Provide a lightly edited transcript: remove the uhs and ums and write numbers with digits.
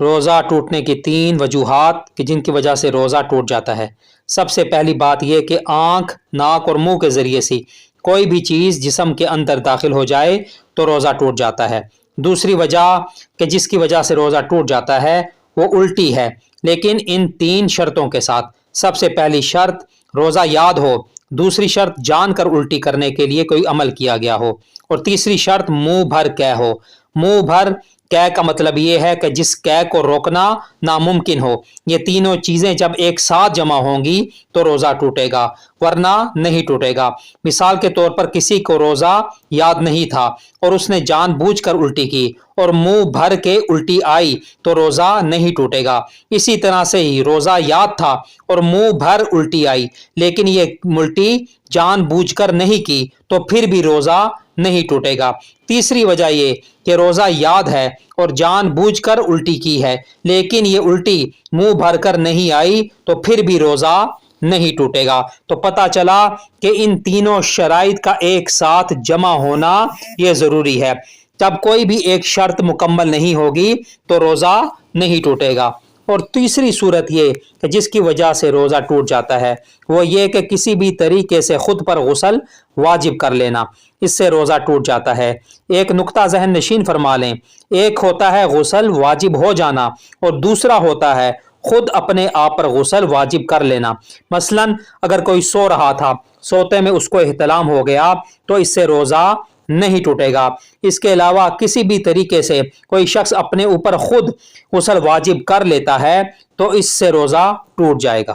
روزہ ٹوٹنے کی 3 وجوہات کہ جن کی وجہ سے روزہ ٹوٹ جاتا ہے۔ سب سے پہلی بات یہ کہ آنکھ، ناک اور منہ کے ذریعے سے کوئی بھی چیز جسم کے اندر داخل ہو جائے تو روزہ ٹوٹ جاتا ہے۔ دوسری وجہ کہ جس کی وجہ سے روزہ ٹوٹ جاتا ہے وہ الٹی ہے، لیکن ان 3 شرطوں کے ساتھ۔ سب سے پہلی شرط روزہ یاد ہو، دوسری شرط جان کر الٹی کرنے کے لیے کوئی عمل کیا گیا ہو، اور تیسری شرط منہ بھر قے ہو۔ منہ بھر قے کا مطلب یہ ہے کہ جس قے کو روکنا ناممکن ہو۔ یہ تینوں چیزیں جب ایک ساتھ جمع ہوں گی تو روزہ ٹوٹے گا، ورنہ نہیں ٹوٹے گا۔ مثال کے طور پر کسی کو روزہ یاد نہیں تھا اور اس نے جان بوجھ کر الٹی کی اور منہ بھر کے الٹی آئی تو روزہ نہیں ٹوٹے گا۔ اسی طرح سے ہی روزہ یاد تھا اور منہ بھر الٹی آئی لیکن یہ الٹی جان بوجھ کر نہیں کی تو پھر بھی روزہ نہیں ٹوٹے گا۔ تیسری وجہ یہ کہ روزہ یاد ہے اور جان بوجھ کر الٹی کی ہے لیکن یہ الٹی منہ بھر کر نہیں آئی تو پھر بھی روزہ نہیں ٹوٹے گا۔ تو پتہ چلا کہ ان تینوں شرائط کا ایک ساتھ جمع ہونا یہ ضروری ہے۔ جب کوئی بھی ایک شرط مکمل نہیں ہوگی تو روزہ نہیں ٹوٹے گا۔ اور تیسری صورت یہ کہ جس کی وجہ سے روزہ ٹوٹ جاتا ہے وہ یہ کہ کسی بھی طریقے سے خود پر غسل واجب کر لینا، اس سے روزہ ٹوٹ جاتا ہے۔ ایک نقطہ ذہن نشین فرما لیں، ایک ہوتا ہے غسل واجب ہو جانا اور دوسرا ہوتا ہے خود اپنے آپ پر غسل واجب کر لینا۔ مثلا اگر کوئی سو رہا تھا، سوتے میں اس کو احتلام ہو گیا تو اس سے روزہ نہیں ٹوٹے گا۔ اس کے علاوہ کسی بھی طریقے سے کوئی شخص اپنے اوپر خود غسل واجب کر لیتا ہے تو اس سے روزہ ٹوٹ جائے گا۔